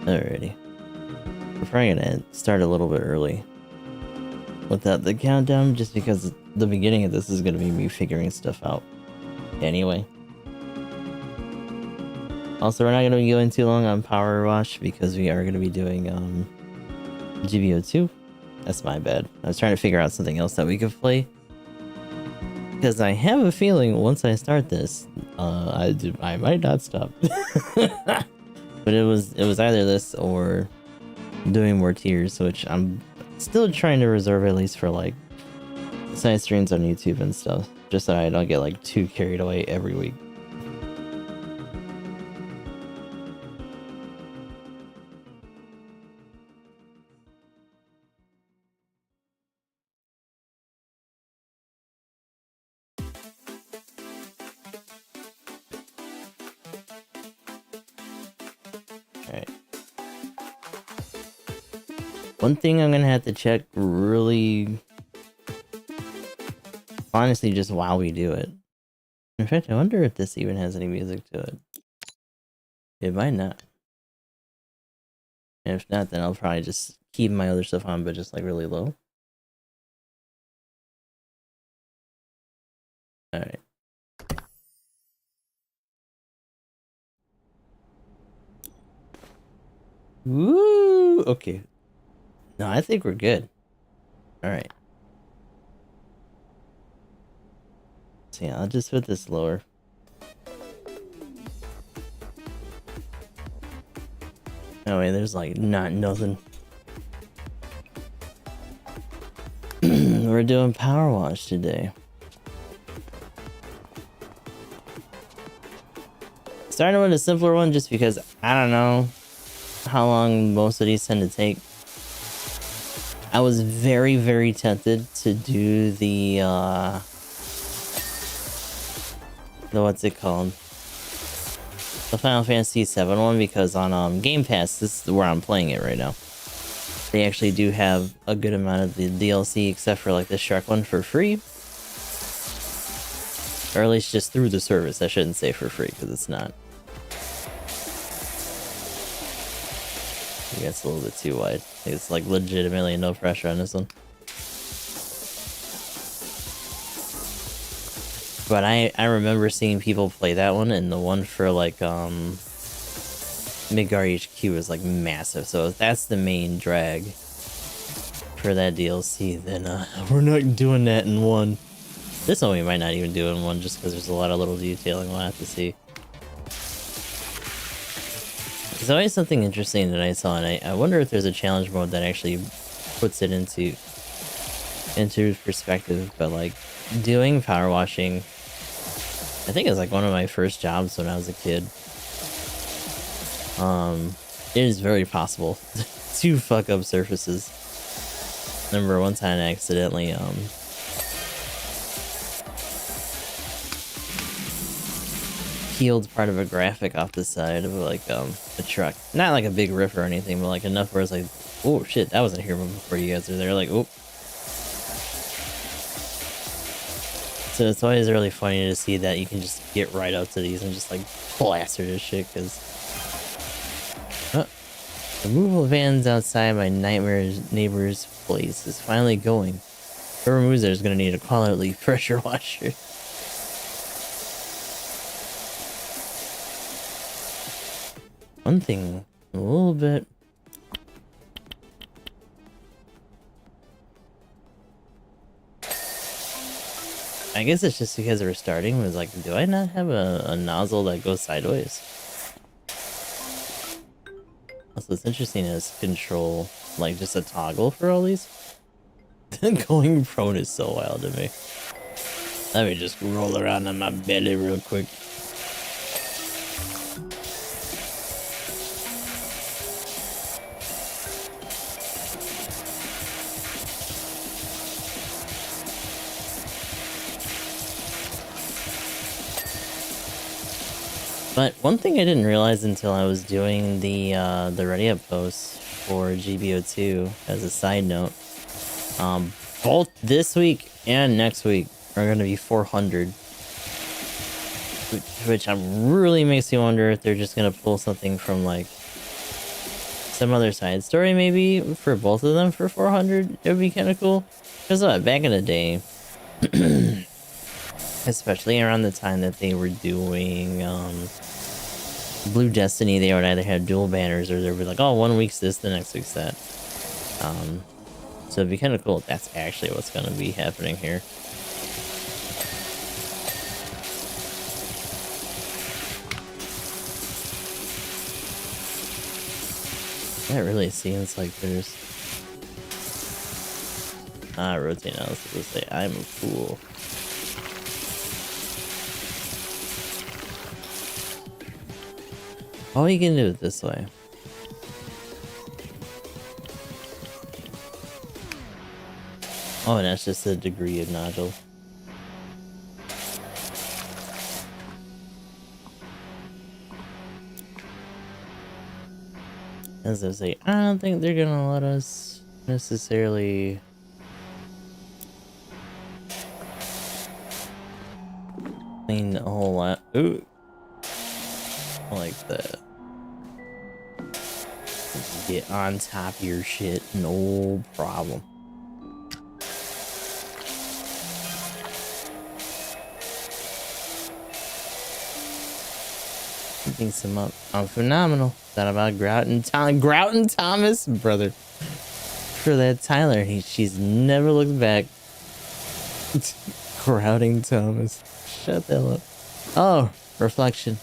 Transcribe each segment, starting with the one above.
Alrighty. We're probably gonna start a little bit early without the countdown, just because the beginning of this is gonna be me figuring stuff out. Anyway. Also, we're not gonna be going too long on Powerwash because we are gonna be doing GBO2. That's my bad. I was trying to figure out something else that we could play. Because I have a feeling once I start this, I might not stop. But it was either this or doing more tiers, which I'm still trying to reserve at least for like side streams on YouTube and stuff, just so I don't get like too carried away every week. Alright. One thing I'm gonna have to check really, honestly, just while we do it. In fact, I wonder if this even has any music to it. It might not. And if not, then I'll probably just keep my other stuff on, but just like really low. Alright. Woo! Okay. No, I think we're good. Alright. So yeah, I'll just put this lower. Oh wait, there's like nothing. We're doing Powerwash today. Starting with a simpler one just because I don't know how long most of these tend to take. I was very tempted to do the what's it called? The Final Fantasy VII one, because on Game Pass, this is where I'm playing it right now. They actually do have a good amount of the DLC, except for like the Shrek one, for free. Or at least just through the service. I shouldn't say for free, because it's not. I guess a little bit too wide. It's like legitimately no pressure on this one. But I remember seeing people play that one, and the one for like Midgar HQ is like massive. So if that's the main drag for that DLC, then we're not doing that in one. This one we might not even do in one, just because there's a lot of little detailing we'll have to see. There's always something interesting that I saw, and I wonder if there's a challenge mode that actually puts it into perspective. But like doing power washing, I think it's like one of my first jobs when I was a kid. It is very possible to fuck up surfaces. Remember one time I accidentally peeled part of a graphic off the side of like a truck. Not like a big rip or anything, but like enough where it's like, oh shit, that wasn't here before you guys are there. Like, oh. So it's always really funny to see that you can just get right up to these and just like plaster this shit, because removal vans outside my neighbor's place is finally going. Whoever moves there is gonna need a quality pressure washer. One thing, a little bit. I guess it's just because we're starting. Was like, do I not have a nozzle that goes sideways? Also, it's interesting as control, like just a toggle for all these. Going prone is so wild to me. Let me just roll around on my belly real quick. But one thing I didn't realize until I was doing the ready up post for GBO2 as a side note, both this week and next week are going to be 400, which really makes me wonder if they're just going to pull something from like some other side story maybe for both of them for 400. It would be kind of cool. Because back in the day, especially around the time that they were doing Blue Destiny, they would either have dual banners or they would be like, oh, 1 week's this, the next week's that. So it'd be kind of cool if that's actually what's going to be happening here. That really seems like there's... rotate. I was supposed to say, I'm a fool. Oh, you can do it this way. Oh, and that's just the degree of nodule. As I say, I don't think they're gonna let us necessarily clean a whole lot. Ooh, like that. Get on top of your shit, no problem. Thinks I'm phenomenal. Thought about Grouton Thomas, brother. For that Tyler, she's never looked back. Grouting Thomas. Shut the hell up. Oh, reflection.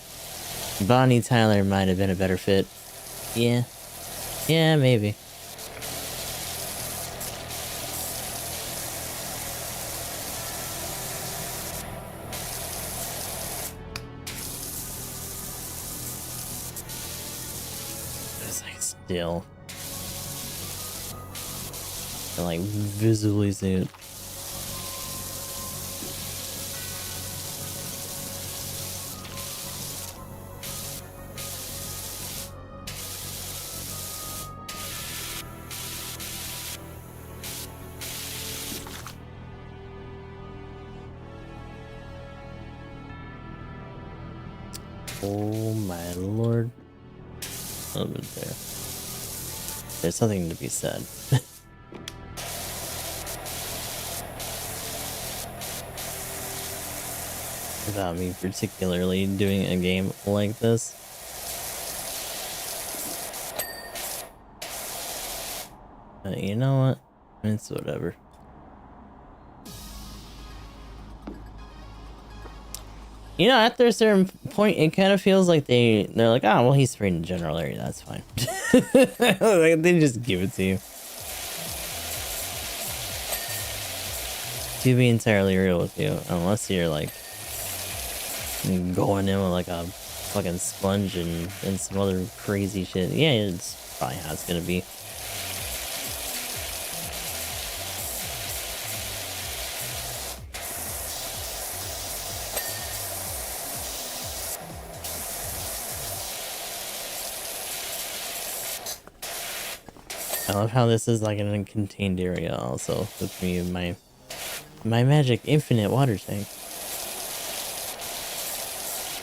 Bonnie Tyler might have been a better fit. Yeah. Yeah, maybe. Still, I like visibly see it. Oh my lord. A little bit there. There's something to be said. About me particularly doing a game like this. But you know what? It's whatever. You know, after a certain point, it kind of feels like they're like, oh, well, he's sprayed in the general area. That's fine. Like, they just give it to you. To be entirely real with you, unless you're like going in with like a fucking sponge and some other crazy shit. Yeah, it's probably how it's gonna be. I love how this is like in a contained area also with me and my magic infinite water tank.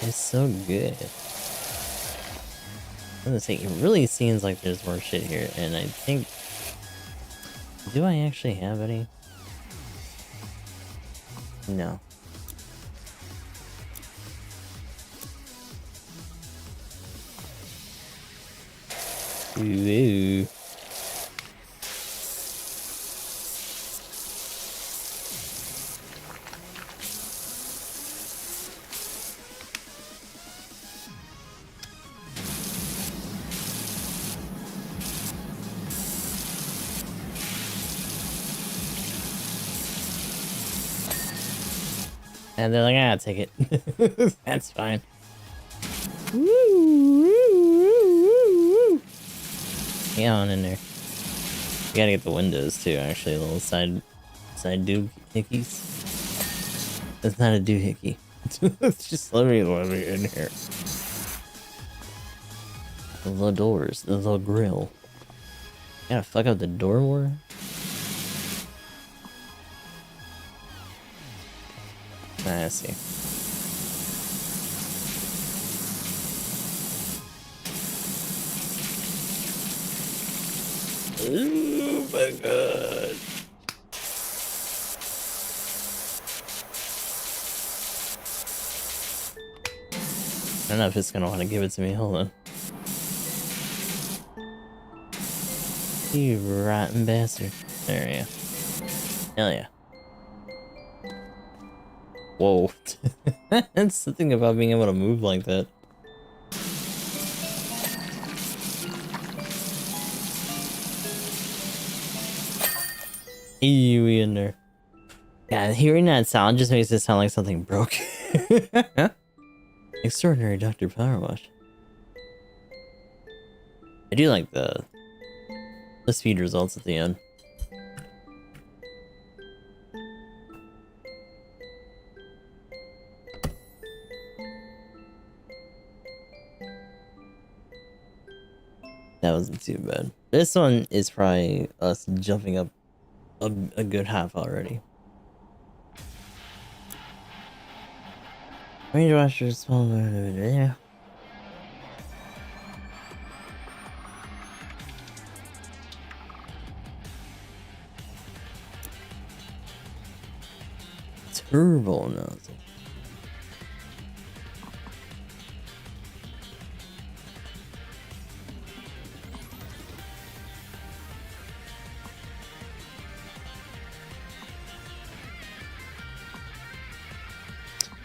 It's so good. I'm gonna say, it really seems like there's more shit here, and I think... Do I actually have any? No. Ooh. And they're like, ah, take it. That's fine. Woo, woo, woo, woo, woo. Get on in there. You gotta get the windows too, actually. Little side doohickeys. That's not a doohickey. Just let me in here. The little doors, the little grill. You gotta fuck up the door more? I see. Oh my god. I don't know if it's gonna want to give it to me. Hold on. You rotten bastard. There you go. Hell yeah. Whoa. That's something about being able to move like that. Ew, in there. Yeah, hearing that sound just makes it sound like something broke. Extraordinary Dr. Powerwash. I do like the speed results at the end. That wasn't too bad. This one is probably us jumping up a good half already. Range Watcher, small. Yeah. Turbo nozzle.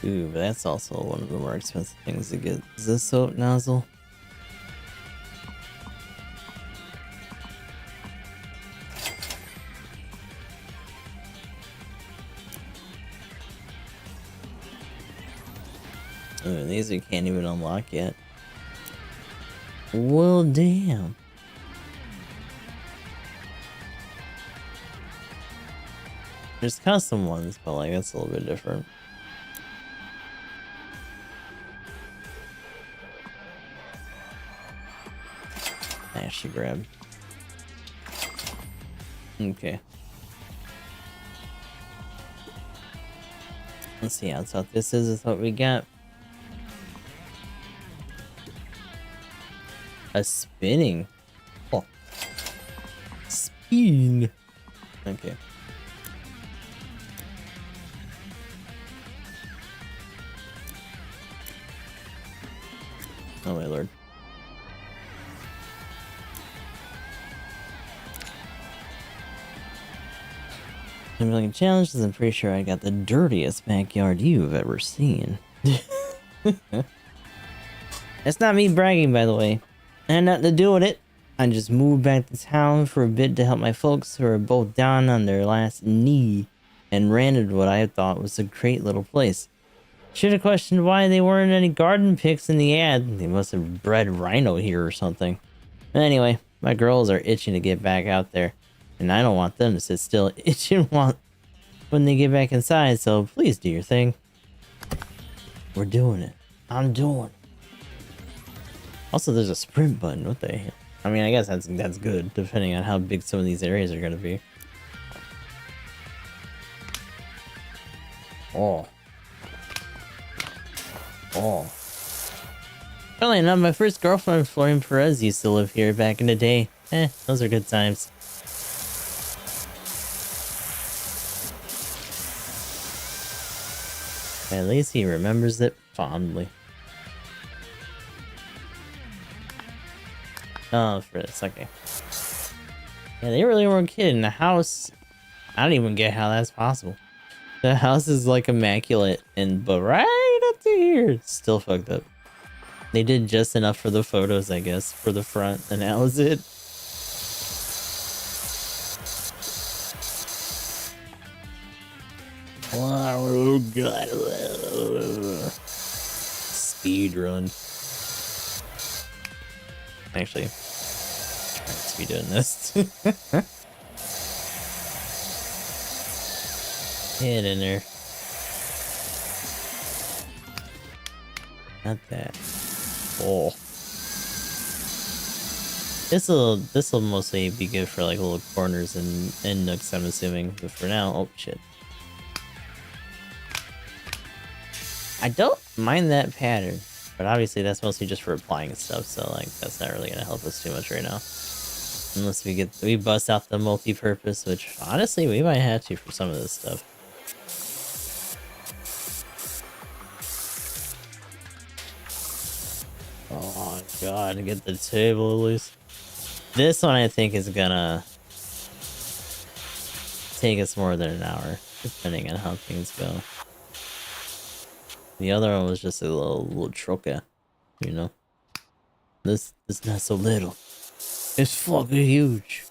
Ooh, but that's also one of the more expensive things to get. Is this soap nozzle? Ooh, these we can't even unlock yet. Well, damn. There's custom ones, but like that's a little bit different. I actually grab. Okay. Let's see how tough this is what we got. A spinning. Oh. Spin. Okay. Oh my lord. I'm feeling challenged because I'm pretty sure I got the dirtiest backyard you've ever seen. That's not me bragging, by the way. I had nothing to do with it. I just moved back to town for a bit to help my folks who are both down on their last knee and rented what I thought was a great little place. Should have questioned why there weren't any garden pics in the ad. They must have bred rhino here or something. But anyway, my girls are itching to get back out there. And I don't want them to sit still itching when they get back inside, so please do your thing. We're doing it. I'm doing it. Also, there's a sprint button. What the hell? I mean, I guess that's good, depending on how big some of these areas are going to be. Oh. Oh. Funnily enough, my first girlfriend, Florian Perez, used to live here back in the day. Those are good times. At least he remembers it fondly. Oh, for this, okay. Yeah, they really weren't kidding. The house, I don't even get how that's possible. The house is like immaculate, but right up to here, it's still fucked up. They did just enough for the photos, I guess, for the front, and that was it. Oh god. Speed run. Actually, let's be doing this. Get in there. Not that. Oh. This'll mostly be good for like little corners and nooks, I'm assuming. But for now, oh shit. I don't mind that pattern, but obviously that's mostly just for applying stuff, so like that's not really gonna help us too much right now. Unless we bust out the multi-purpose, which honestly we might have to for some of this stuff. Oh god, get the table at least. This one I think is gonna take us more than an hour, depending on how things go. The other one was just a little troca, you know. This is not so little. It's fucking huge.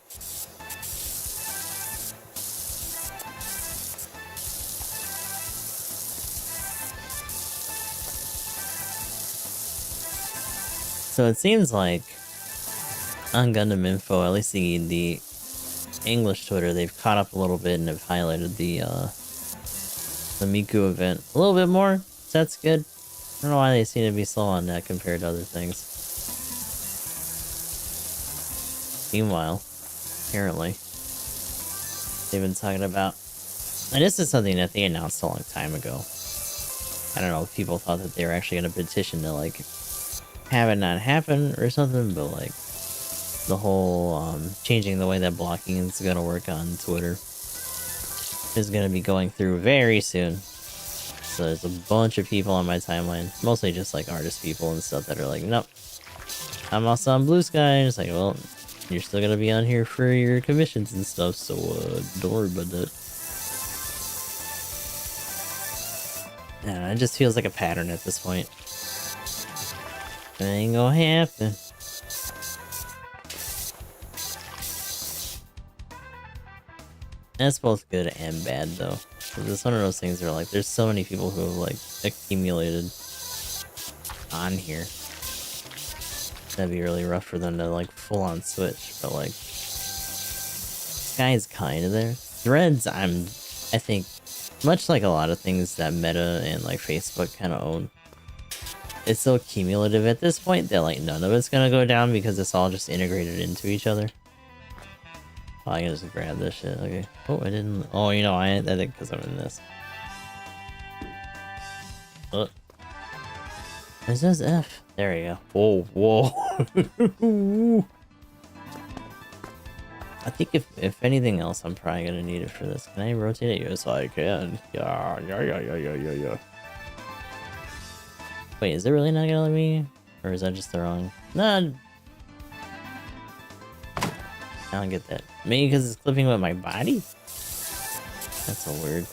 So it seems like on Gundam Info, at least the English Twitter, they've caught up a little bit and have highlighted the Miku event a little bit more. So that's good. I don't know why they seem to be slow on that compared to other things. Meanwhile, apparently, they've been talking about, and this is something that they announced a long time ago. I don't know if people thought that they were actually going to petition to like have it not happen or something, but like the whole changing the way that blocking is going to work on Twitter is going to be going through very soon. So there's a bunch of people on my timeline, mostly just like artist people and stuff, that are like, nope, I'm also on Blue Sky. And it's like, well, you're still going to be on here for your commissions and stuff, so don't worry about that. Yeah, it just feels like a pattern at this point. It ain't gonna happen. That's both good and bad, though. It's one of those things where, like, there's so many people who have, like, accumulated on here. That'd be really rough for them to, like, full-on switch, but, like, Sky's kind of there. Threads, I think, much like a lot of things that Meta and, like, Facebook kind of own, it's so cumulative at this point that, like, none of it's gonna go down because it's all just integrated into each other. Oh, I can just grab this shit. Okay. Oh, I didn't. Oh, you know, I think because I'm in this. Oh. It says F. There we go. Whoa, whoa. I think if anything else, I'm probably gonna need it for this. Can I rotate it? Yes, I can. Yeah. Wait, is it really not gonna let me? Or is that just the wrong? Nah. I don't get that. Maybe because it's clipping with my body? That's so weird.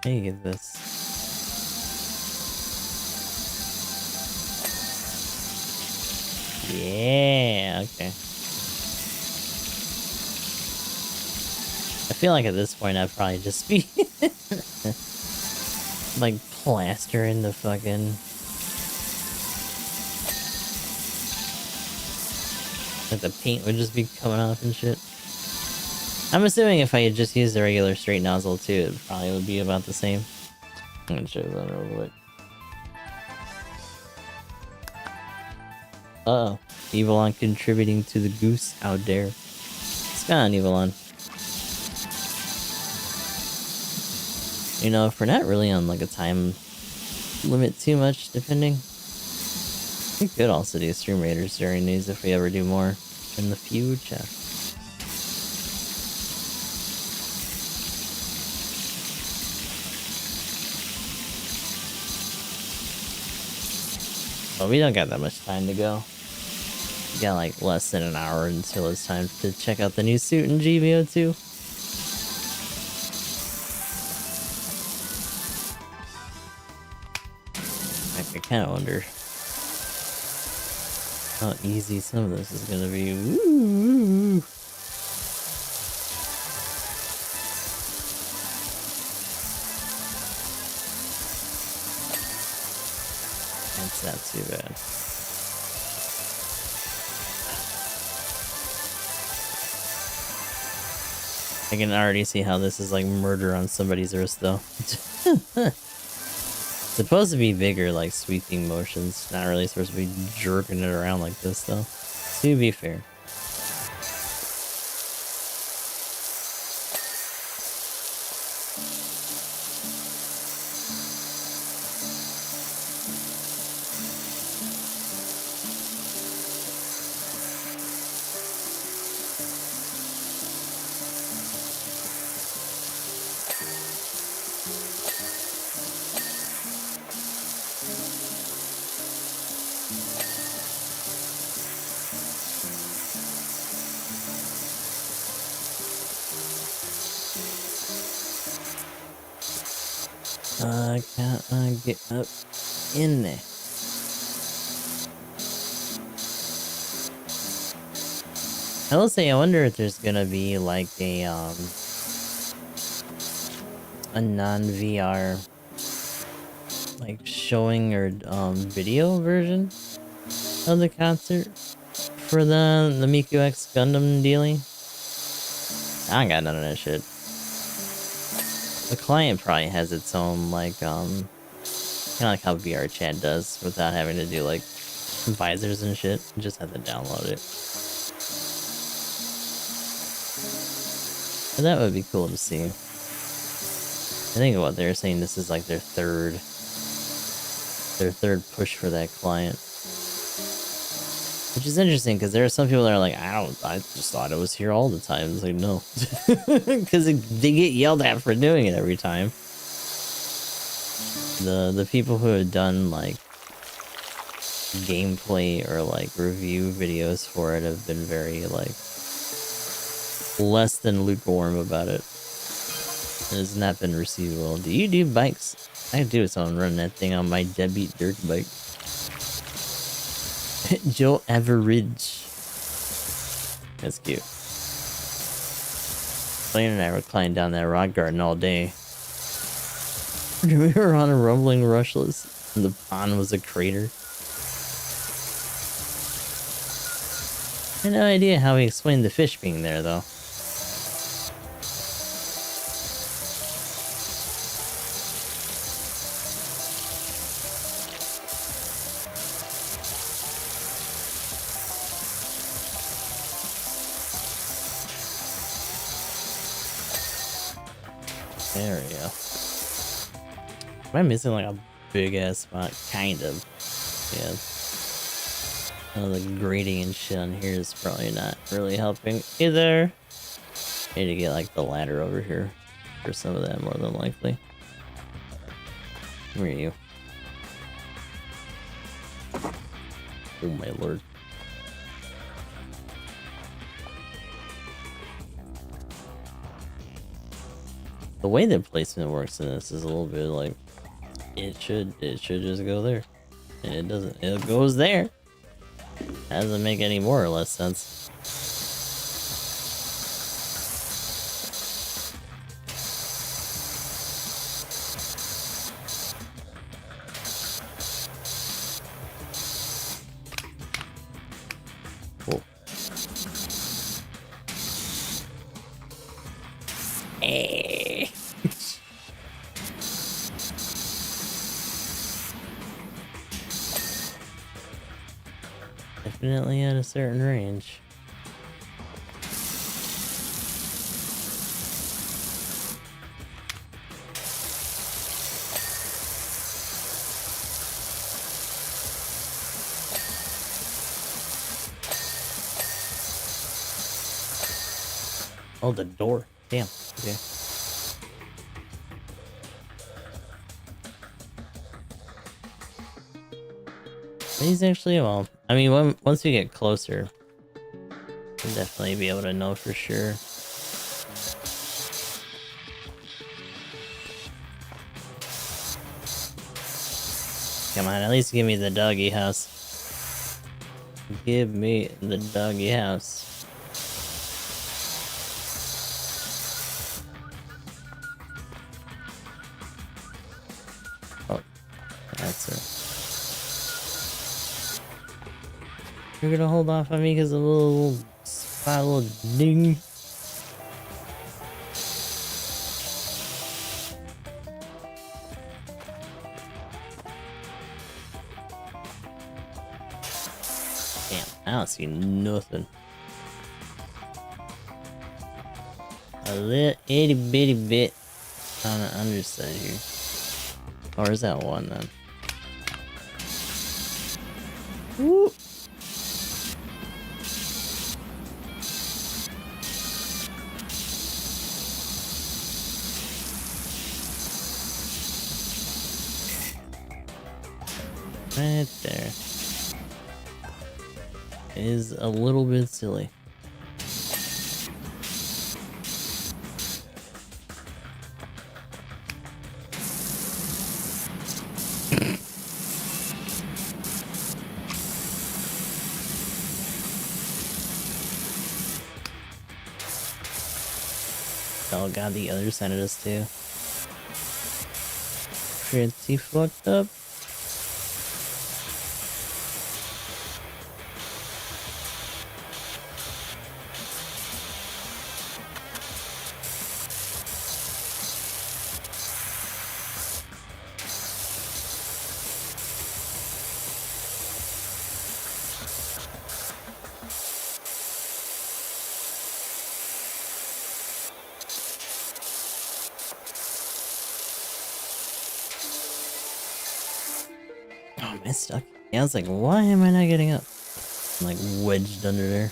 How do you get this? Yeah, okay. I feel like at this point I'd probably just be like plastering the fucking like the paint would just be coming off and shit. I'm assuming if I had just used the regular straight nozzle too, it probably would be about the same. I'm gonna show that real quick. Uh-oh. Evilon contributing to the goose out there. It's gone, Evilon. You know, if we're not really on like a time limit too much, depending, we could also do Stream Raiders during these if we ever do more in the future. Well, we don't got that much time to go. We got like less than an hour until it's time to check out the new suit in GBO2. I kind of wonder how easy some of this is gonna be. Ooh. That's not too bad. I can already see how this is like murder on somebody's wrist, though. Supposed to be bigger, like sweeping motions. Not really supposed to be jerking it around like this, though. To be fair. Can't I get up in there? I will say, I wonder if there's gonna be like a non-VR like showing or video version of the concert for the Miku X Gundam dealing. I ain't got none of that shit. The client probably has its own like kind of like how VR chat does without having to do like visors and shit. You just have to download it. But that would be cool to see. I think what they're saying, this is like their third push for that client. Which is interesting, because there are some people that are like, I just thought it was here all the time. It's like, no. Because they get yelled at for doing it every time. The people who have done, like, gameplay or, like, review videos for it have been very, like, less than lukewarm about it. It has not been received well. Do you do bikes? I do, so I'm running that thing on my deadbeat dirt bike. Joe Average. That's cute. Blaine and I were climbing down that rock garden all day. We were on a rumbling rushless, and the pond was a crater. I had no idea how he explained the fish being there, though. There we go. Am I missing like a big ass spot? Kind of. Yeah. Oh, the grading and shit on here is probably not really helping either. Need to get like the ladder over here for some of that more than likely. Where are you? Oh my lord. The way the placement works in this is a little bit like it should just go there, and it doesn't. It goes there. Doesn't make any more or less sense. Cool. Hey. Definitely at a certain range. Oh, the door. Damn. Okay. These actually, well, I mean, once we get closer, we'll definitely be able to know for sure. Come on, at least give me the doggy house. Give me the doggy house. Oh, that's it. You're gonna hold off on me because of a little spot, a little ding. Damn, I don't see nothing. A little itty bitty bit on the underside here. Or is that one then? Woo! Right there. It is a little bit silly. Oh god, the other side of this too. Pretty fucked up. Oh, am I stuck? Yeah, I was like, why am I not getting up? I'm like wedged under there.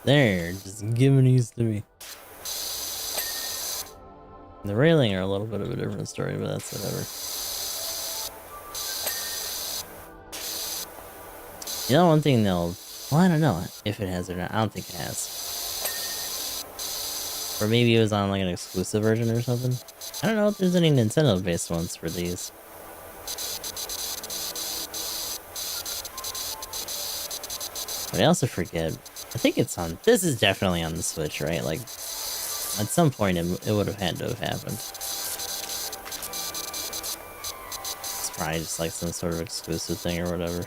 They're just giving these to me. The railing are a little bit of a different story, but that's whatever. You know, one thing they'll... Well, I don't know if it has or not. I don't think it has. Or maybe it was on like an exclusive version or something. I don't know if there's any Nintendo-based ones for these. But I also forget. I think it's on... This is definitely on the Switch, right? Like, at some point it would have had to have happened. It's probably just like some sort of exclusive thing or whatever.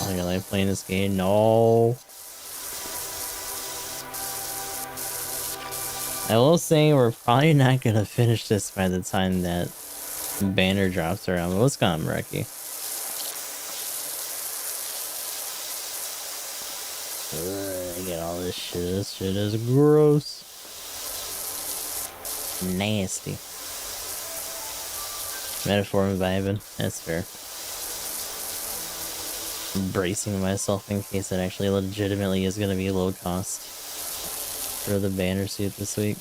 Oh, you're like playing this game? No. I will say we're probably not gonna finish this by the time that banner drops around. What's going on, Reki? I get all this shit. This shit is gross. Nasty. Metaphor vibing. That's fair. I'm bracing myself in case it actually legitimately is gonna be low cost for the banner suit this week.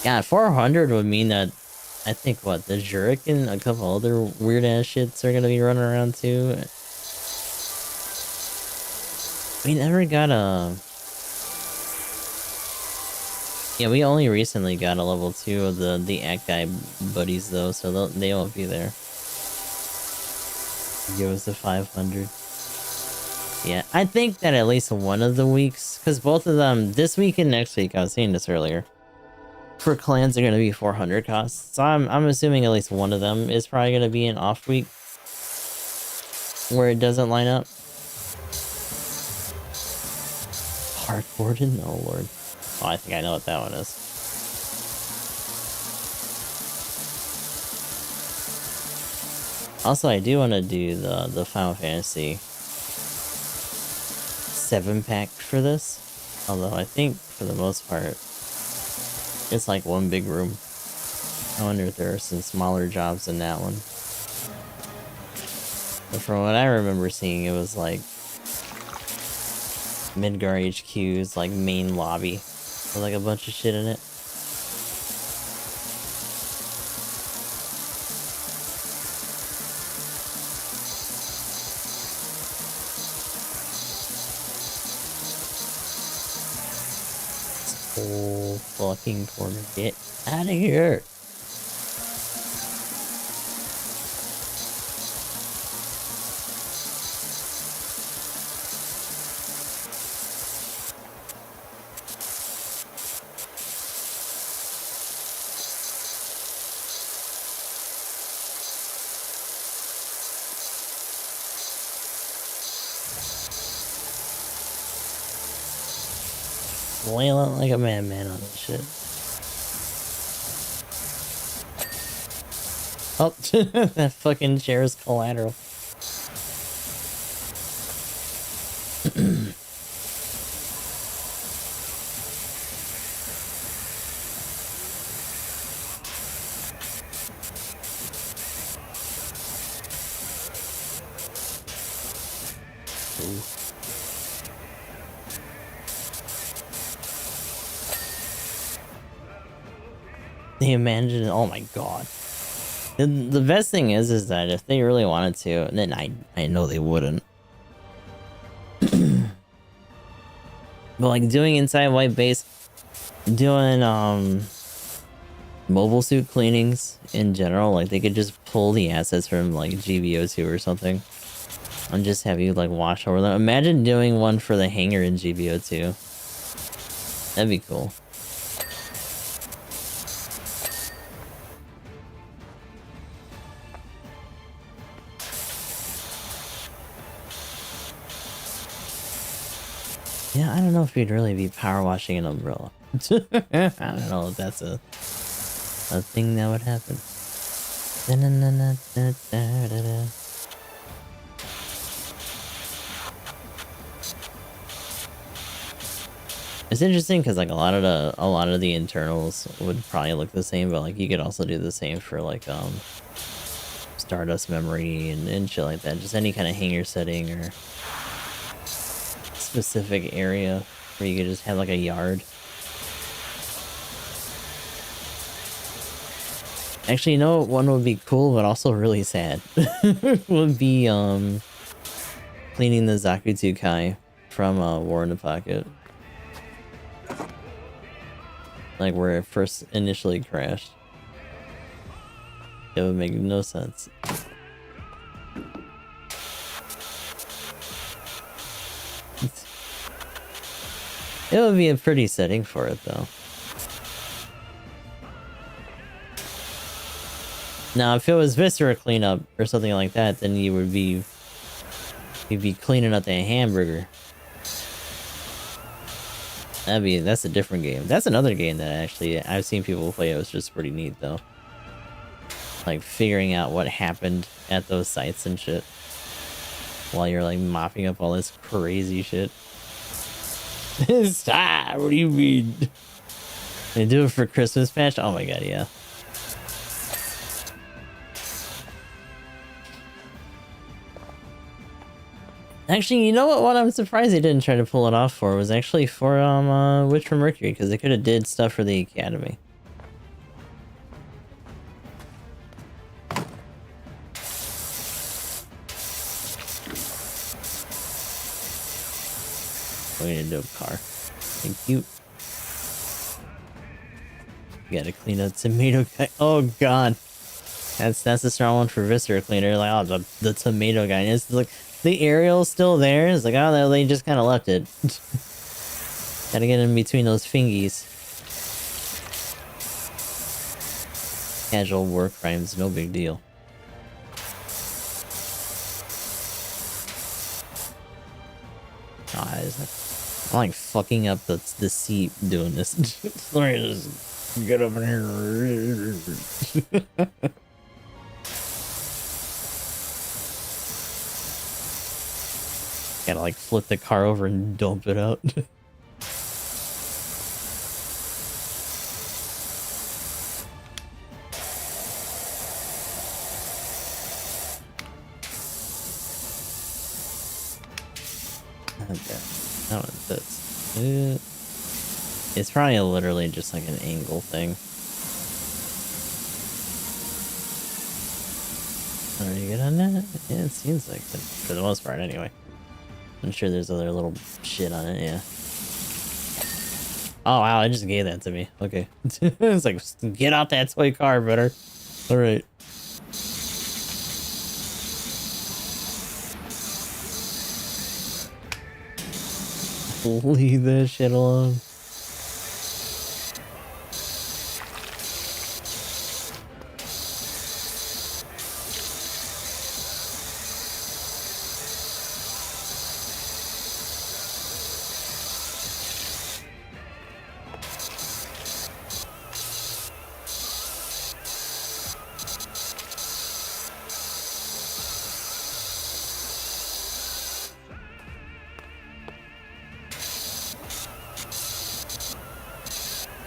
Yeah, 400 would mean that I think what, the Jurek and a couple other weird ass shits are gonna be running around too. We never got a... Yeah, we only recently got a level 2 of the Act Guy buddies though, so they won't be there. Give us the 500. Yeah, I think that at least one of the weeks, because both of them, this week and next week, I was saying this earlier, for clans are going to be 400 costs. So I'm assuming at least one of them is probably going to be an off week where it doesn't line up. Hardboarded? Oh lord. Oh, I think I know what that one is. Also, I do want to do the Final Fantasy 7-pack for this. Although I think for the most part it's like one big room. I wonder if there are some smaller jobs in that one. But from what I remember seeing, it was like Midgar HQ's like main lobby with like a bunch of shit in it. Whole fucking corner. Get out of here. Flailing like a madman on this shit. Oh, that fucking chair is collateral. They imagine, oh my god. The best thing is that if they really wanted to, then I know they wouldn't. But like doing inside white base, doing mobile suit cleanings in general, like they could just pull the assets from like GBO2 or something and just have you like wash over them. Imagine doing one for the hangar in GBO2. That'd be cool. Yeah, I don't know if we'd really be power washing an umbrella. I don't know if that's a thing that would happen. It's interesting because like a lot of the internals would probably look the same, but like you could also do the same for like Stardust memory and shit like that. Just any kind of hangar setting or specific area where you could just have like a yard. Actually, you know what one would be cool but also really sad? Would be cleaning the Zakutu Kai from War in the Pocket. Like where it first initially crashed. It would make no sense. It would be a pretty setting for it though. Now if it was Viscera cleanup or something like that, then you'd be cleaning up the hamburger. That's a different game. That's another game that actually I've seen people play. It was just pretty neat though. Like figuring out what happened at those sites and shit. While you're like mopping up all this crazy shit. Stop! What do you mean? They do it for Christmas patch? Oh my god, yeah. Actually, you know what I'm surprised they didn't try to pull it off for was actually for Witch from Mercury, because they could have did stuff for the Academy. We're gonna do a car. Thank you. You gotta clean up tomato guy. Oh god. That's a strong one for Viscera Cleaner. Like, oh, the tomato guy. And it's like the aerial's still there. It's like, oh, they just kind of left it. Gotta get in between those fingies. Casual war crimes, no big deal. I'm like fucking up the seat doing this. Let me just get up in here. Gotta like flip the car over and dump it out. Okay, I don't know if that's it. It's probably literally just like an angle thing. Are you good on that? Yeah, it seems like it for the most part anyway. I'm sure there's other little shit on it, yeah. Oh wow, it just gave that to me. Okay. It's like, get out that toy car, brother. Alright. Leave that shit alone.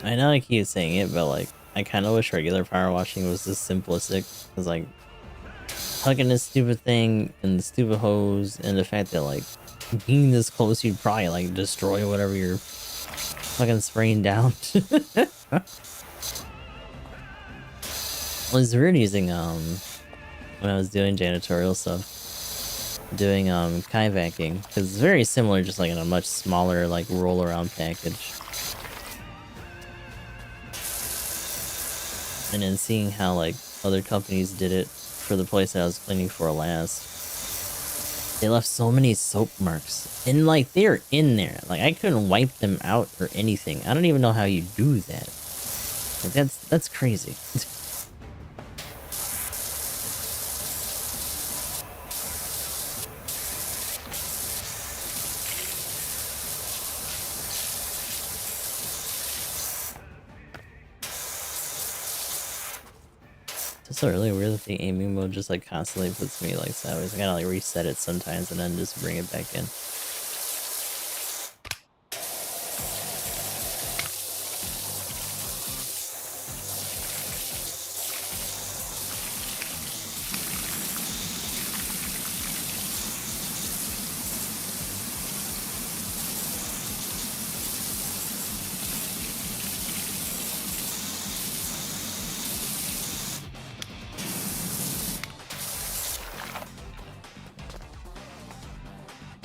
I know I keep saying it, but like, I kind of wish regular power washing was this simplistic. Cause like, hugging this stupid thing and the stupid hose and the fact that like, being this close, you'd probably like destroy whatever you're fucking spraying down. I was weird using when I was doing janitorial stuff, doing kayaking, because it's very similar, just like in a much smaller like roll around package. And then seeing how like other companies did it for the place that I was cleaning for last, they left so many soap marks, and like they're in there. Like I couldn't wipe them out or anything. I don't even know how you do that. Like that's crazy. It's so really weird that the aiming mode just like constantly puts me like sideways. I gotta like reset it sometimes and then just bring it back in.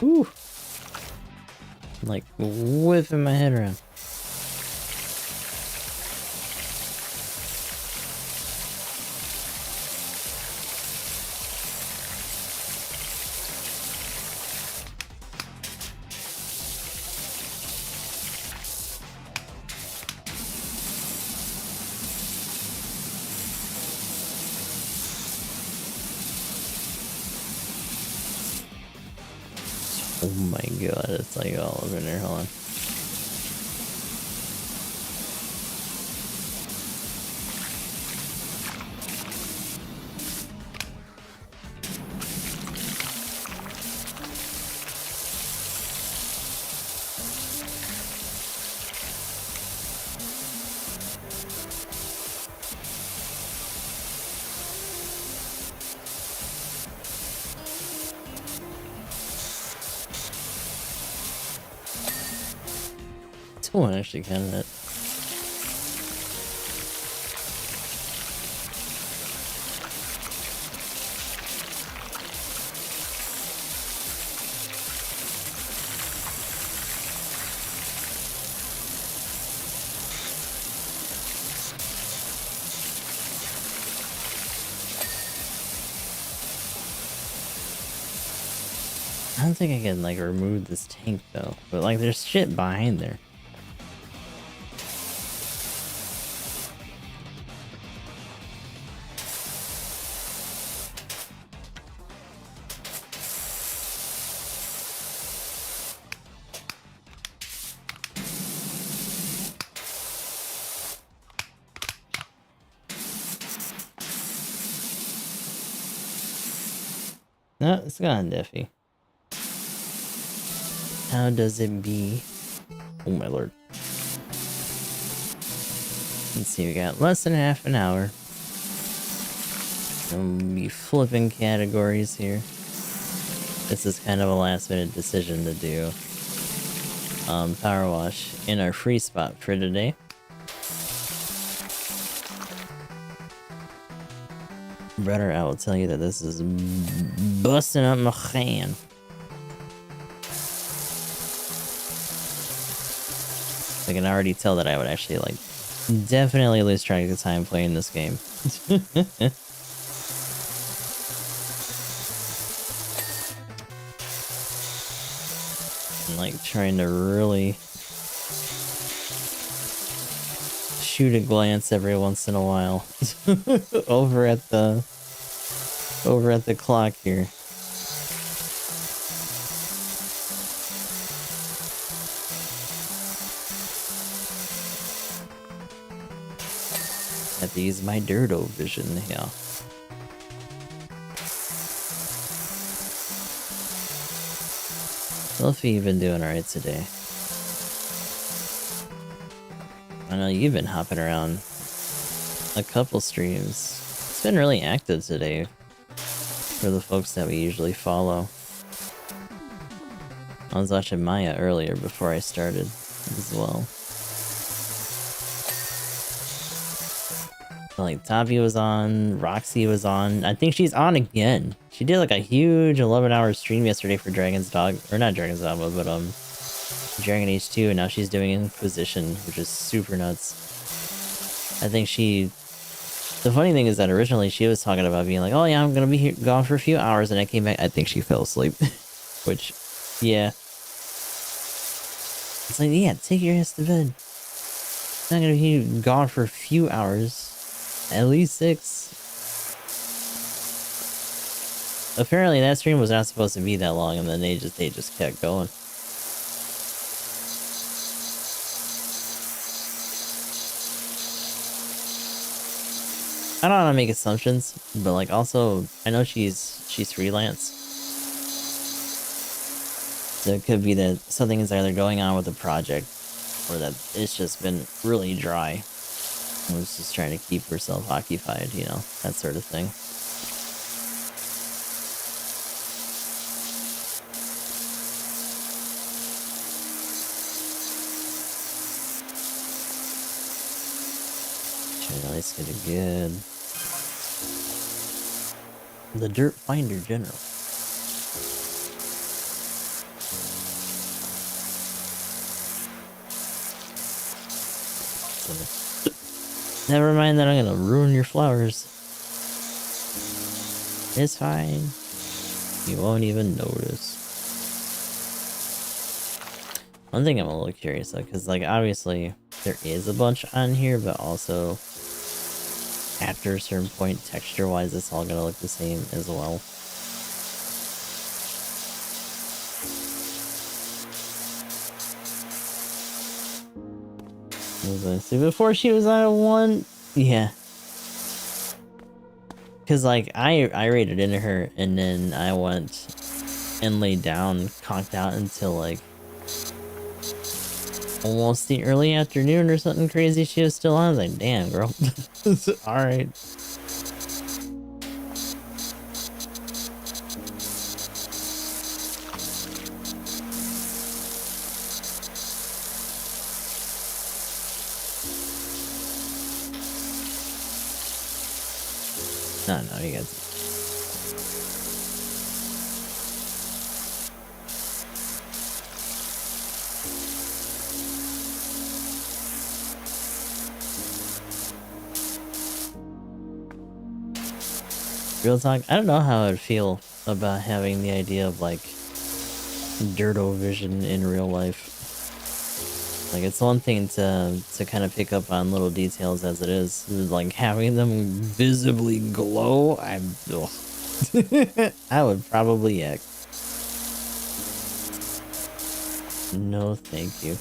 Ooh. I'm like whipping my head around. Oh my god, it's like all over there. Hold on. Someone actually can that. I don't think I can like remove this tank though, but like there's shit behind there. No, it's gone, Deffy. How does it be? Oh my lord. Let's see, we got less than half an hour. And we'll be flipping categories here. This is kind of a last minute decision to do Power Wash in our free spot for today. Brother, I will tell you that this is busting up my hand. I can already tell that I would actually like definitely lose track of time playing this game. I'm like trying to really shoot a glance every once in a while over at the clock here. I have to use my dirto vision here. Fluffy been doing alright today. I know you've been hopping around a couple streams. It's been really active today for the folks that we usually follow. I was watching Maya earlier before I started as well. So, like, Tavi was on, Roxy was on. I think she's on again. She did like a huge 11-hour stream yesterday for Dragon's Dog, or not Dragon's Dogma, but Dragon Age 2, and now she's doing Inquisition, which is super nuts. I think the funny thing is that originally she was talking about being like, oh yeah, I'm gonna be here, gone for a few hours, and I came back, I think she fell asleep. Which, yeah. It's like, yeah, take your ass to bed. I'm not gonna be gone for a few hours. At least 6. Apparently that stream was not supposed to be that long, and then they just kept going. I don't want to make assumptions, but like also I know she's freelance. So it could be that something is either going on with the project or that it's just been really dry. I was just trying to keep herself occupied, you know, that sort of thing. At least get a good... The Dirt Finder General. Never mind that I'm gonna ruin your flowers. It's fine. You won't even notice. One thing I'm a little curious of, because like obviously there is a bunch on here, but also after a certain point, texture-wise, it's all gonna look the same as well. See, before she was on a 1, yeah. Cause like I raided into her, and then I went and laid down, conked out until like almost the early afternoon or something crazy. She was still on. I was like, damn, girl. All right. No, you guys. Real talk, I don't know how I'd feel about having the idea of like Dirto vision in real life. Like, it's one thing to kind of pick up on little details as it is. Like, having them visibly glow, I would probably yak. No, thank you.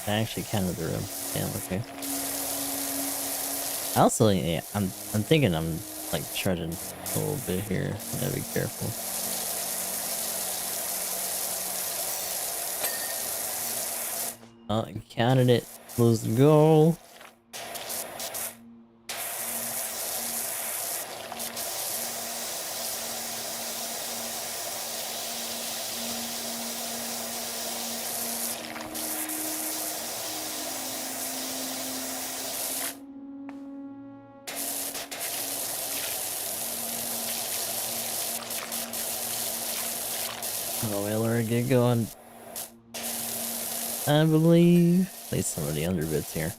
I actually counted the room. Damn, okay. I also, yeah, I'm thinking I'm like trudging a little bit here. Gotta be careful. I counted it. Let's go. Oh, wait, let her get going. I believe. Place some of the underbits here.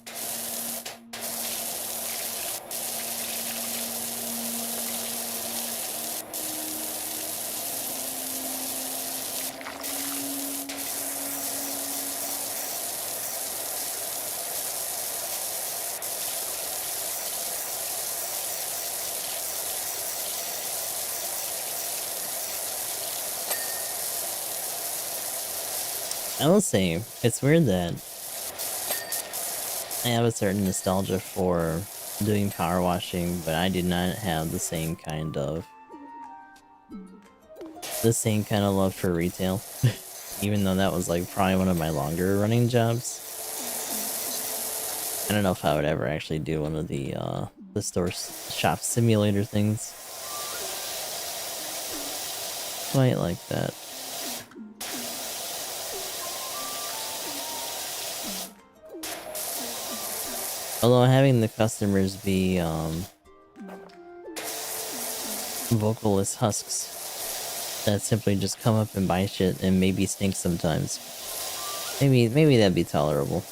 I will say, it's weird that I have a certain nostalgia for doing power washing, but I did not have the same kind of love for retail. Even though that was like probably one of my longer running jobs. I don't know if I would ever actually do one of the store shop simulator things. Quite like that. Although having the customers be vocalist husks that simply just come up and buy shit and maybe stink sometimes. Maybe that'd be tolerable.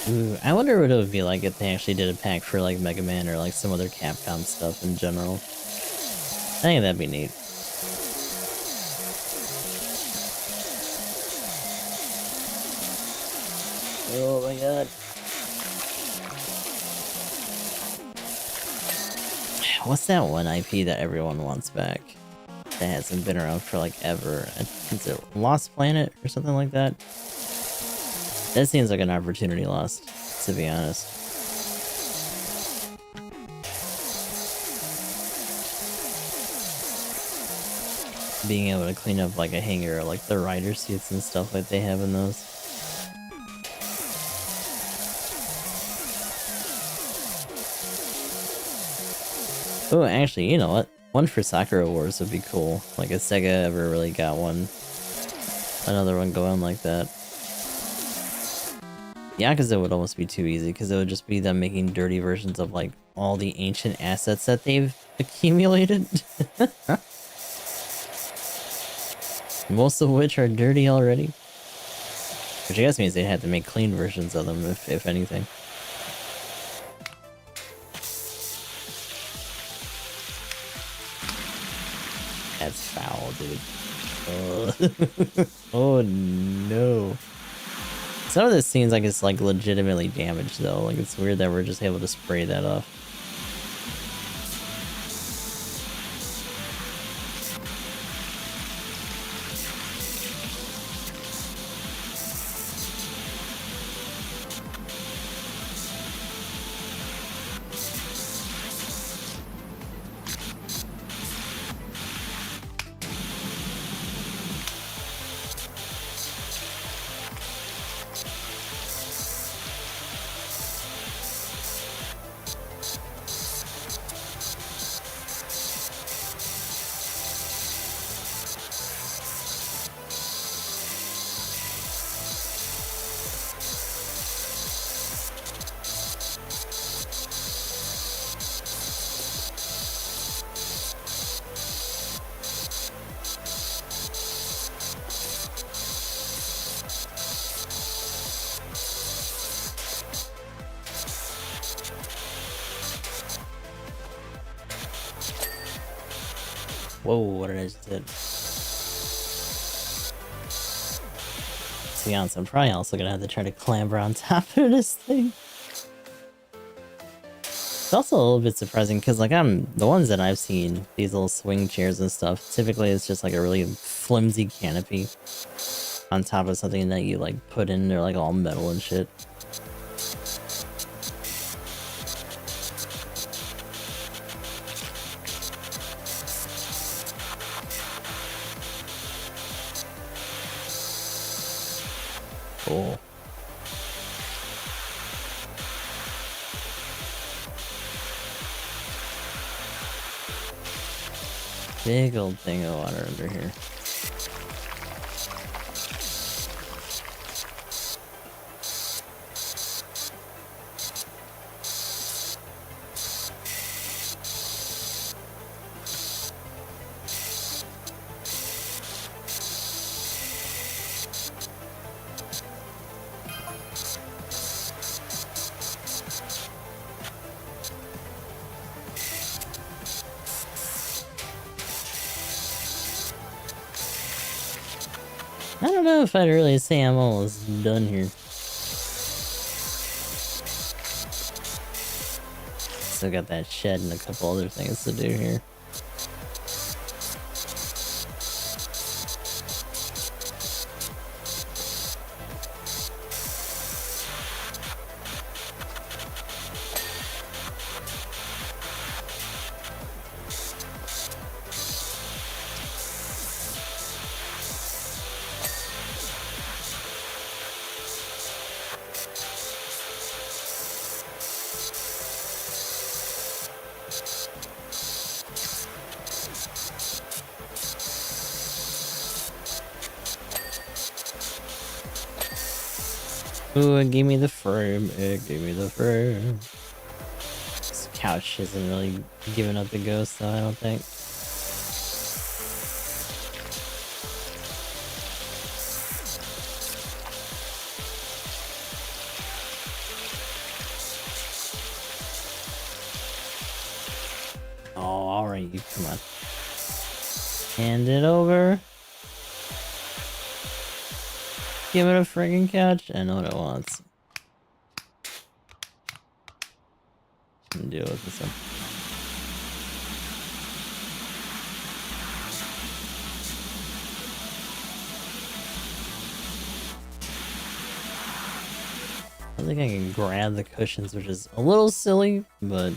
Ooh, I wonder what it would be like if they actually did a pack for like Mega Man or like some other Capcom stuff in general. I think that'd be neat. Oh my god. What's that one IP that everyone wants back? That hasn't been around for like ever. Is it Lost Planet or something like that? That seems like an opportunity lost, to be honest. Being able to clean up like a hangar or like the rider seats and stuff like they have in those. Oh, actually, you know what? One for Sakura Wars would be cool. Like if Sega ever really got one. Another one going like that. Yakuza would almost be too easy, because it would just be them making dirty versions of like all the ancient assets that they've accumulated. Most of which are dirty already. Which I guess means they'd have to make clean versions of them, if anything. That's foul, dude. Oh no. Some of this seems like it's like legitimately damaged though. Like it's weird that we're just able to spray that off. Whoa, what did I just did? To be honest, I'm probably also gonna have to try to clamber on top of this thing. It's also a little bit surprising because, like, the ones that I've seen, these little swing chairs and stuff, typically it's just like a really flimsy canopy on top of something that you like put in there, like all metal and shit. Cool. Big old thing of water under here. I don't know if I'd really say I'm almost done here. Still got that shed and a couple other things to do here. Ooh, it gave me the frame. It gave me the frame. This couch isn't really giving up the ghost, though, I don't think. Oh, alright, you come on. Hand it over. Give it a friggin' couch. I know what it wants. Deal with this one. I think I can grab the cushions, which is a little silly, but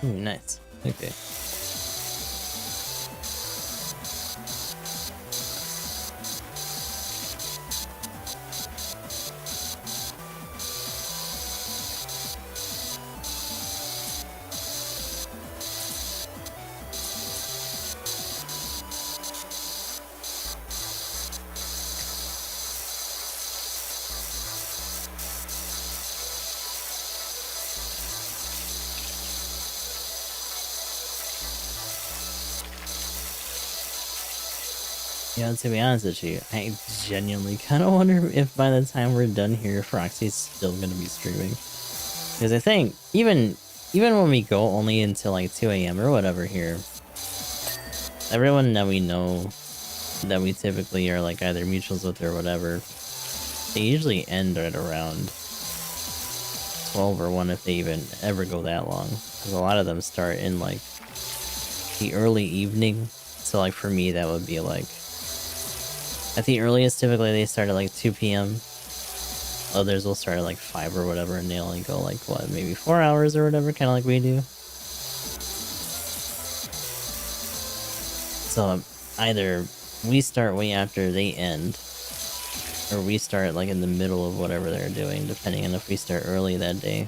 ooh, nice. Okay. You know, to be honest with you, I genuinely kind of wonder if by the time we're done here, Roxy's still gonna be streaming. Because I think, even when we go only until like 2 AM or whatever here, everyone that we know, that we typically are like either mutuals with or whatever, they usually end at around 12 or 1 if they even ever go that long. Because a lot of them start in like the early evening. So like for me, that would be like, at the earliest, typically they start at like 2 PM. others will start at like 5 or whatever, and they only go like what, maybe 4 hours or whatever, kind of like we do. So either we start way after they end, or we start like in the middle of whatever they're doing, depending on if we start early that day.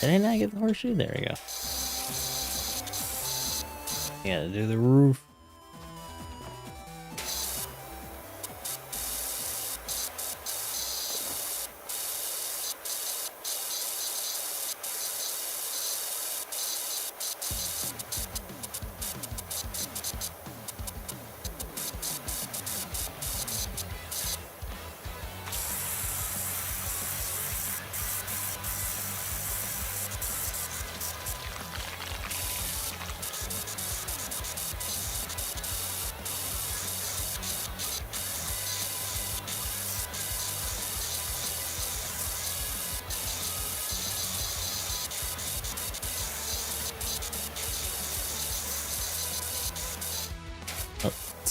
Did I not get the horseshoe? There we go. Yeah, to do the roof.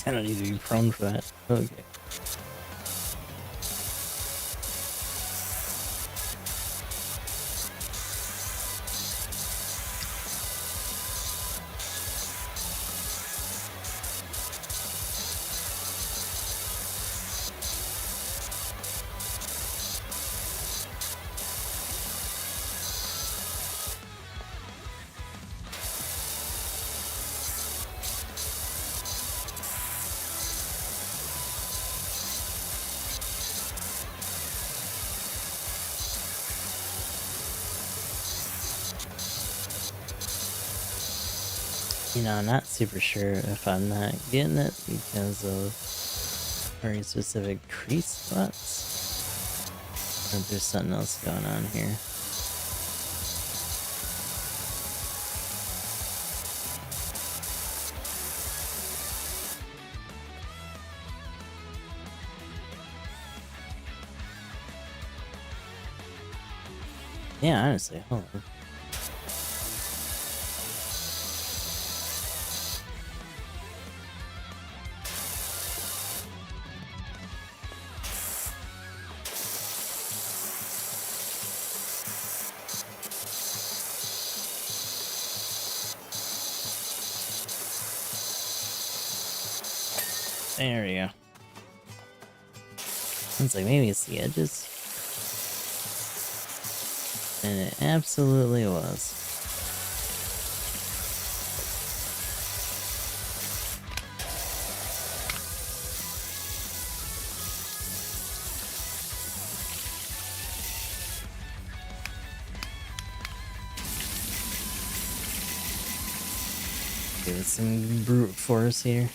I don't need to be prone for that. Okay. You know, I'm not super sure if I'm not getting it because of very specific crease spots, or if there's something else going on here. Yeah, honestly, hold on. There we go. It's like maybe it's the edges. And it absolutely was. Give it some brute force here.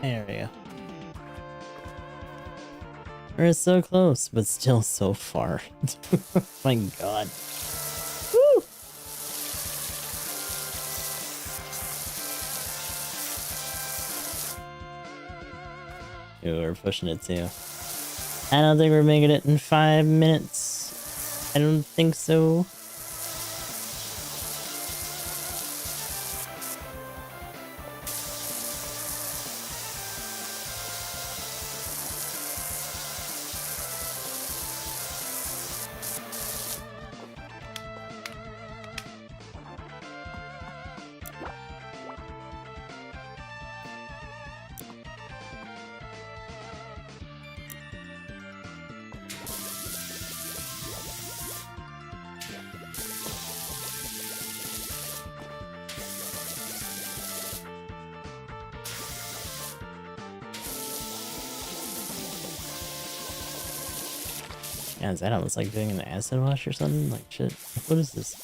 There we go. We're so close, but still so far. My god. Woo! Ooh, we're pushing it too. I don't think we're making it in 5 minutes. I don't think so. Yeah, is that almost like doing an acid wash or something? Like, shit. What is this?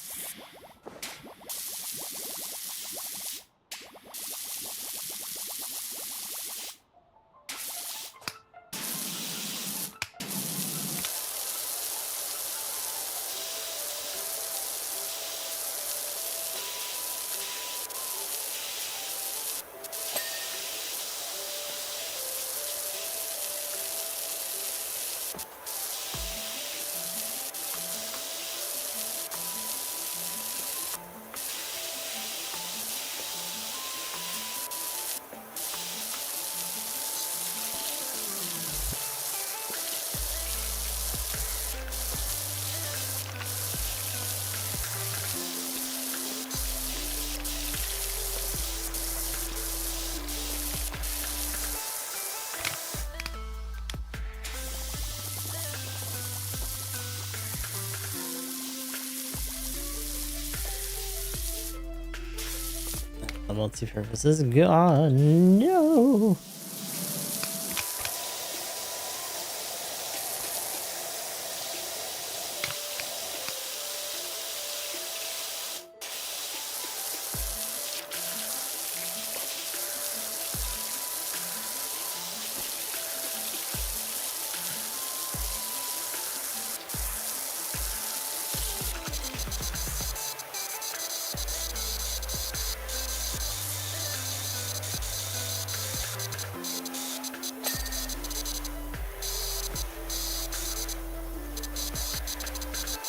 The multi-purpose is gone. No.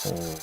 Oh.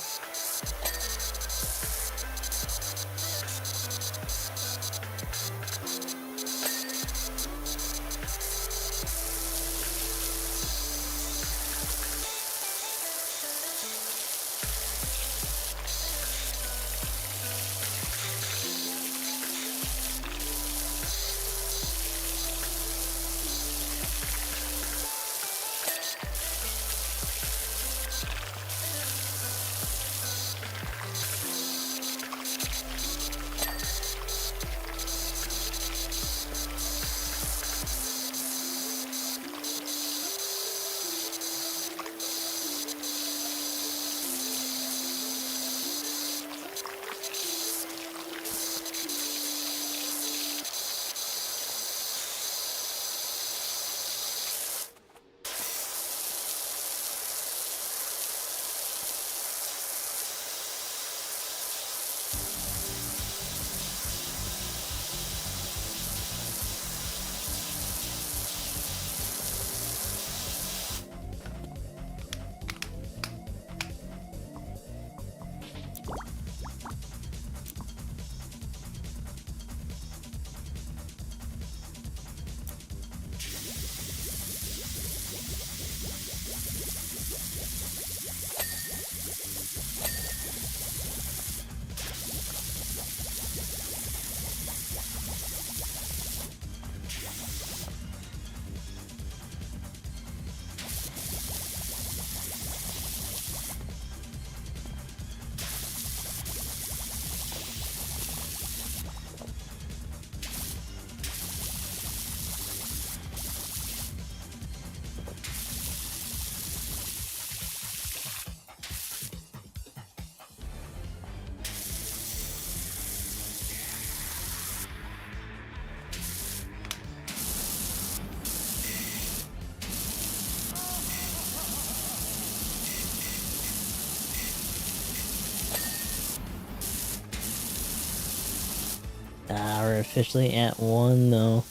Ah, we're officially at 1 though.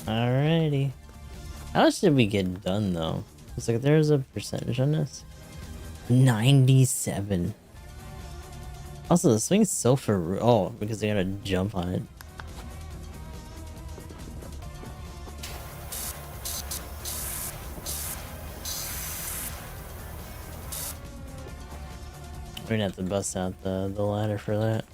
Alrighty. How much did we get done though? It's like there's a percentage on this. 97. Also, the swing's so for oh, because they gotta jump on it. We're gonna have to bust out the ladder for that.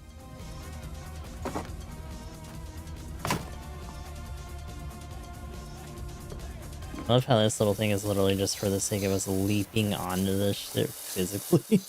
I love how this little thing is literally just for the sake of us leaping onto this shit physically.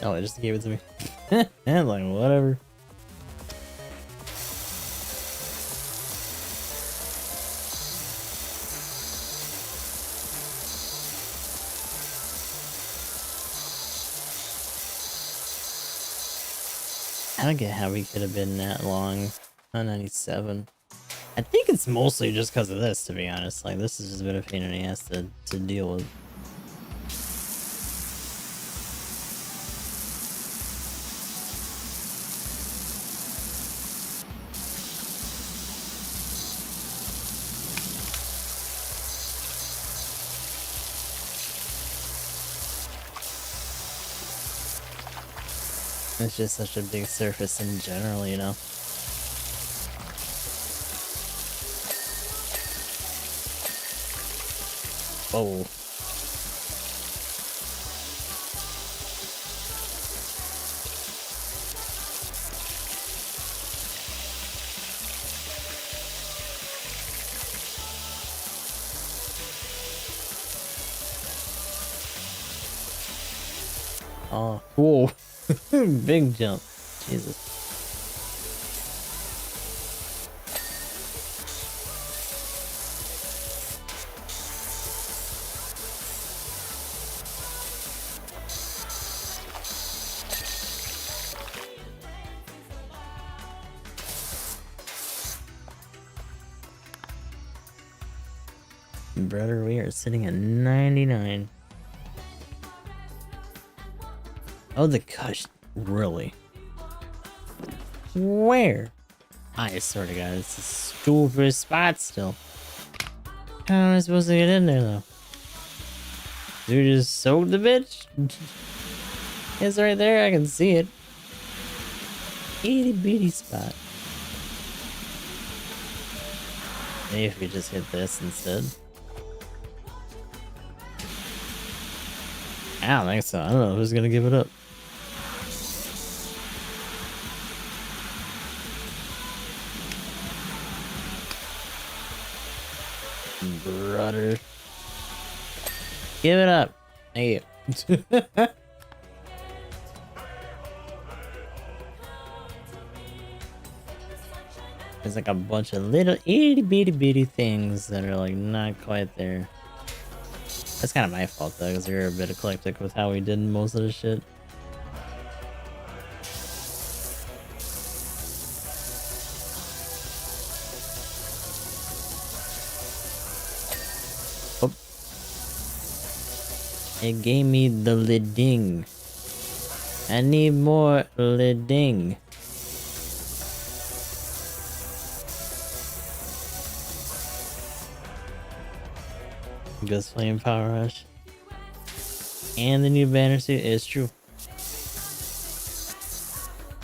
Oh, it just gave it to me. And like, whatever. I don't get how we could have been that long on 97. I think it's mostly just because of this, to be honest. Like, this has just been a pain in the ass to deal with. It's just such a big surface in general, you know? Whoa. Oh, whoa. Big jump. Jesus. Brother, we are sitting at 99. Oh, the cush. Really? Where? I swear to God, it's a stupid spot still. How am I supposed to get in there, though? Dude just soaked the bitch? It's right there, I can see it. Itty bitty spot. Maybe if we just hit this instead. I don't think so. I don't know who's gonna give it up. Brother. Give it up. Thank you. There's like a bunch of little itty bitty things that are like not quite there. That's kind of my fault though, because we were a bit eclectic with how we did most of the shit. It gave me the lidding. I need more lidding. Just playing Power Rush. And the new banner suit is true.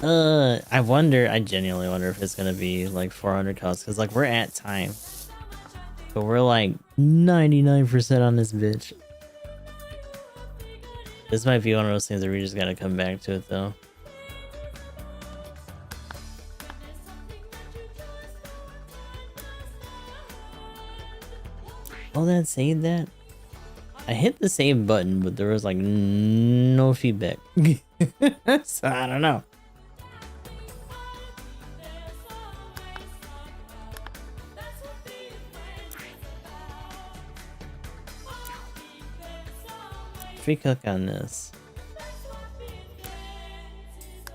I genuinely wonder if it's gonna be like 400 costs, because like we're at time. But we're like 99% on this bitch. This might be one of those things that we just gotta come back to it though. Oh, that saved that? I hit the save button, but there was like no feedback. So I don't know. Free cook on this.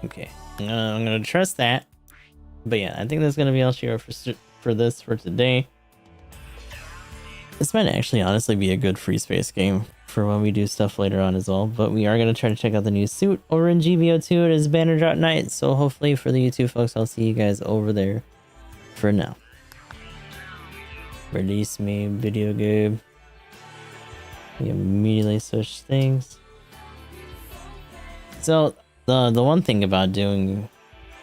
Okay, I'm gonna trust that. But yeah, I think that's gonna be all she wrote for this for today. This might actually honestly be a good free space game for when we do stuff later on as well. But we are gonna try to check out the new suit over in GVO2. It is banner drop night, so hopefully for the YouTube folks, I'll see you guys over there. For now, release me video game. We immediately switch things. So the one thing about doing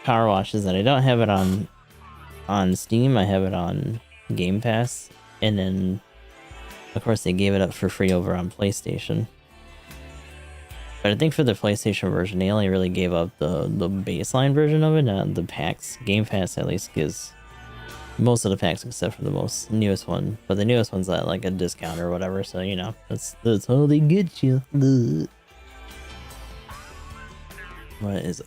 Powerwash is that I don't have it on Steam. I have it on Game Pass, and then of course they gave it up for free over on PlayStation. But I think for the PlayStation version, they only really gave up the baseline version of it, not the packs. Game Pass at least gives most of the packs except for the newest one, but the newest one's at like a discount or whatever, so you know, that's how they get you. What is it?